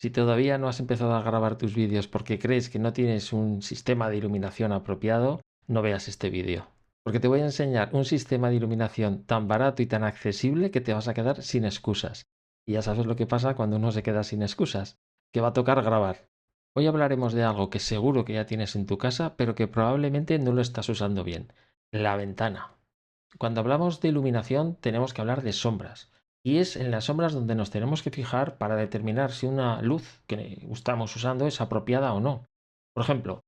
Si todavía no has empezado a grabar tus vídeos porque crees que no tienes un sistema de iluminación apropiado, no veas este vídeo. Porque te voy a enseñar un sistema de iluminación tan barato y tan accesible que te vas a quedar sin excusas. Y ya sabes lo que pasa cuando uno se queda sin excusas, que va a tocar grabar. Hoy hablaremos de algo que seguro que ya tienes en tu casa, pero que probablemente no lo estás usando bien. La ventana. Cuando hablamos de iluminación tenemos que hablar de sombras. Y es en las sombras donde nos tenemos que fijar para determinar si una luz que estamos usando es apropiada o no. Por ejemplo,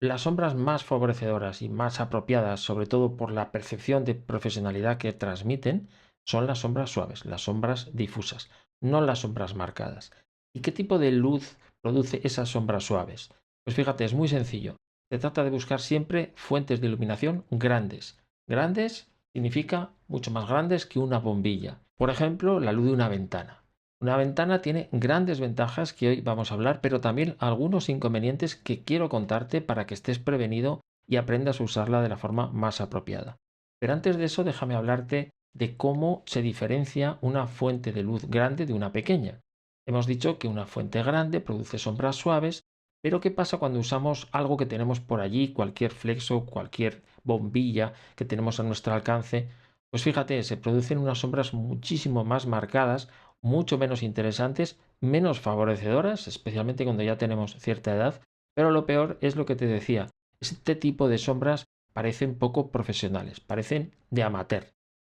las sombras más favorecedoras y más apropiadas, sobre todo por la percepción de profesionalidad que transmiten, son las sombras suaves, las sombras difusas, no las sombras marcadas. ¿Y qué tipo de luz produce esas sombras suaves? Pues fíjate, es muy sencillo. Se trata de buscar siempre fuentes de iluminación grandes. Grandes significa mucho más grandes que una bombilla. Por ejemplo, la luz de una ventana. Una ventana tiene grandes ventajas que hoy vamos a hablar, pero también algunos inconvenientes que quiero contarte para que estés prevenido y aprendas a usarla de la forma más apropiada. Pero antes de eso, déjame hablarte de cómo se diferencia una fuente de luz grande de una pequeña. Hemos dicho que una fuente grande produce sombras suaves, pero ¿qué pasa cuando usamos algo que tenemos por allí, cualquier flexo, cualquier bombilla que tenemos a nuestro alcance? Pues fíjate, se producen unas sombras muchísimo más marcadas, mucho menos interesantes, menos favorecedoras, especialmente cuando ya tenemos cierta edad, pero lo peor es lo que te decía, este tipo de sombras parecen poco profesionales, parecen de amateur.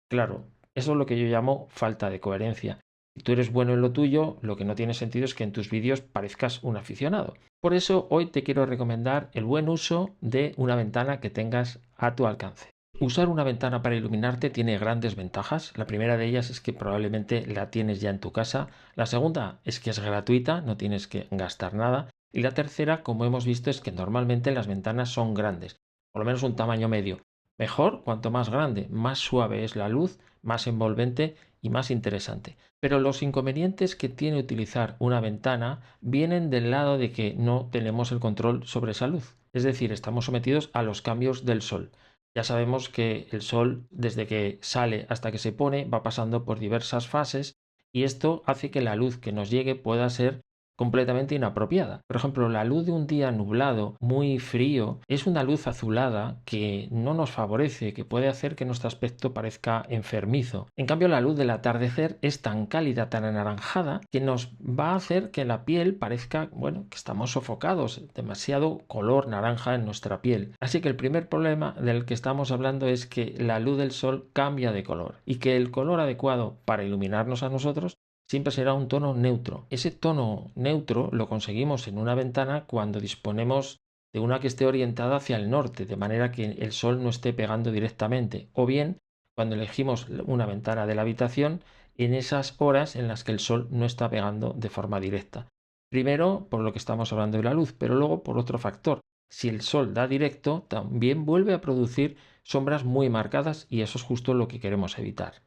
Claro, eso es lo que yo llamo falta de coherencia. Si tú eres bueno en lo tuyo, lo que no tiene sentido es que en tus vídeos parezcas un aficionado. Por eso hoy te quiero recomendar el buen uso de una ventana que tengas a tu alcance. Usar una ventana para iluminarte tiene grandes ventajas. La primera de ellas es que probablemente la tienes ya en tu casa. La segunda es que es gratuita, no tienes que gastar nada. Y la tercera, como hemos visto, es que normalmente las ventanas son grandes, por lo menos un tamaño medio. Mejor cuanto más grande, más suave es la luz, más envolvente y más interesante. Pero los inconvenientes que tiene utilizar una ventana vienen del lado de que no tenemos el control sobre esa luz. Es decir, estamos sometidos a los cambios del sol. Ya sabemos que el sol, desde que sale hasta que se pone, va pasando por diversas fases y esto hace que la luz que nos llegue pueda ser completamente inapropiada. Por ejemplo, la luz de un día nublado, muy frío, es una luz azulada que no nos favorece, que puede hacer que nuestro aspecto parezca enfermizo. En cambio, la luz del atardecer es tan cálida, tan anaranjada, que nos va a hacer que la piel parezca, bueno, que estamos sofocados, demasiado color naranja en nuestra piel. Así que el primer problema del que estamos hablando es que la luz del sol cambia de color y que el color adecuado para iluminarnos a nosotros siempre será un tono neutro. Ese tono neutro lo conseguimos en una ventana cuando disponemos de una que esté orientada hacia el norte, de manera que el sol no esté pegando directamente, o bien cuando elegimos una ventana de la habitación en esas horas en las que el sol no está pegando de forma directa. Primero, por lo que estamos hablando de la luz, pero luego por otro factor. Si el sol da directo, también vuelve a producir sombras muy marcadas y eso es justo lo que queremos evitar.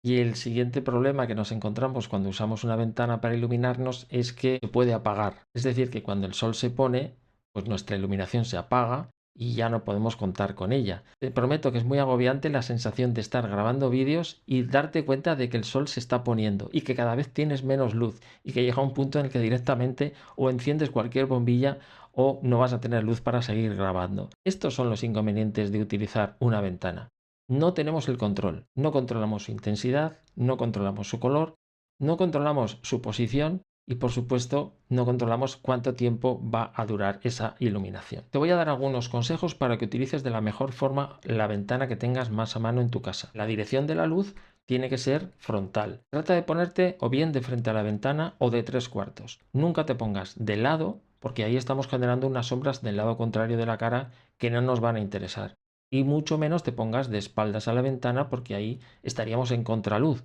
Y el siguiente problema que nos encontramos cuando usamos una ventana para iluminarnos es que se puede apagar. Es decir, que cuando el sol se pone, pues nuestra iluminación se apaga y ya no podemos contar con ella. Te prometo que es muy agobiante la sensación de estar grabando vídeos y darte cuenta de que el sol se está poniendo y que cada vez tienes menos luz y que llega un punto en el que directamente o enciendes cualquier bombilla o no vas a tener luz para seguir grabando. Estos son los inconvenientes de utilizar una ventana. No tenemos el control, no controlamos su intensidad, no controlamos su color, no controlamos su posición y por supuesto no controlamos cuánto tiempo va a durar esa iluminación. Te voy a dar algunos consejos para que utilices de la mejor forma la ventana que tengas más a mano en tu casa. La dirección de la luz tiene que ser frontal. Trata de ponerte o bien de frente a la ventana o de 3/4. Nunca te pongas de lado porque ahí estamos generando unas sombras del lado contrario de la cara que no nos van a interesar y mucho menos te pongas de espaldas a la ventana porque ahí estaríamos en contraluz,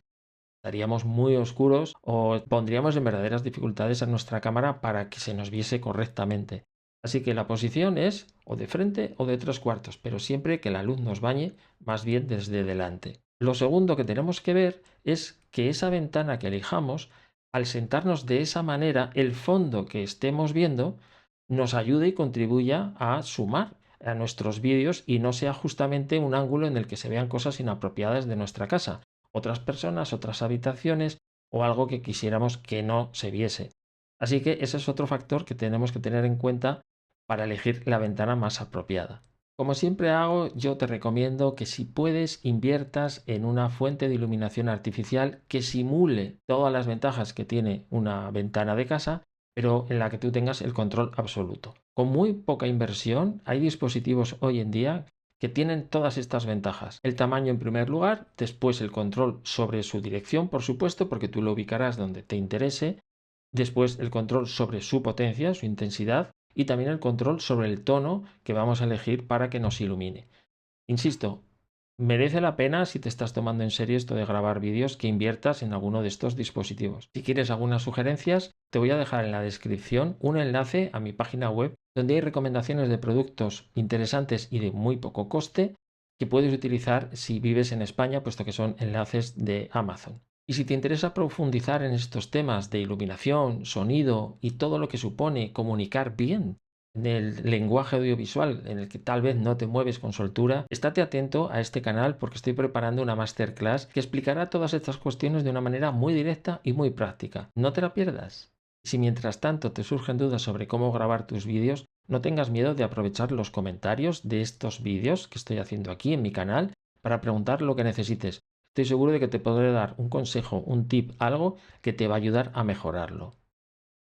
estaríamos muy oscuros o pondríamos en verdaderas dificultades a nuestra cámara para que se nos viese correctamente. Así que la posición es o de frente o de 3/4, pero siempre que la luz nos bañe más bien desde delante. Lo segundo que tenemos que ver es que esa ventana que elijamos, al sentarnos de esa manera, el fondo que estemos viendo nos ayude y contribuya a sumar a nuestros vídeos y no sea justamente un ángulo en el que se vean cosas inapropiadas de nuestra casa, otras personas, otras habitaciones o algo que quisiéramos que no se viese. Así que ese es otro factor que tenemos que tener en cuenta para elegir la ventana más apropiada. Como siempre hago, yo te recomiendo que si puedes inviertas en una fuente de iluminación artificial que simule todas las ventajas que tiene una ventana de casa, pero en la que tú tengas el control absoluto. Con muy poca inversión hay dispositivos hoy en día que tienen todas estas ventajas. El tamaño en primer lugar, después el control sobre su dirección, por supuesto, porque tú lo ubicarás donde te interese, después el control sobre su potencia, su intensidad, y también el control sobre el tono que vamos a elegir para que nos ilumine. Insisto, merece la pena si te estás tomando en serio esto de grabar vídeos que inviertas en alguno de estos dispositivos. Si quieres algunas sugerencias, te voy a dejar en la descripción un enlace a mi página web donde hay recomendaciones de productos interesantes y de muy poco coste que puedes utilizar si vives en España, puesto que son enlaces de Amazon. Y si te interesa profundizar en estos temas de iluminación, sonido y todo lo que supone comunicar bien en el lenguaje audiovisual en el que tal vez no te mueves con soltura, estate atento a este canal porque estoy preparando una masterclass que explicará todas estas cuestiones de una manera muy directa y muy práctica. No te la pierdas. Si mientras tanto te surgen dudas sobre cómo grabar tus vídeos, no tengas miedo de aprovechar los comentarios de estos vídeos que estoy haciendo aquí en mi canal para preguntar lo que necesites. Estoy seguro de que te podré dar un consejo, un tip, algo que te va a ayudar a mejorarlo.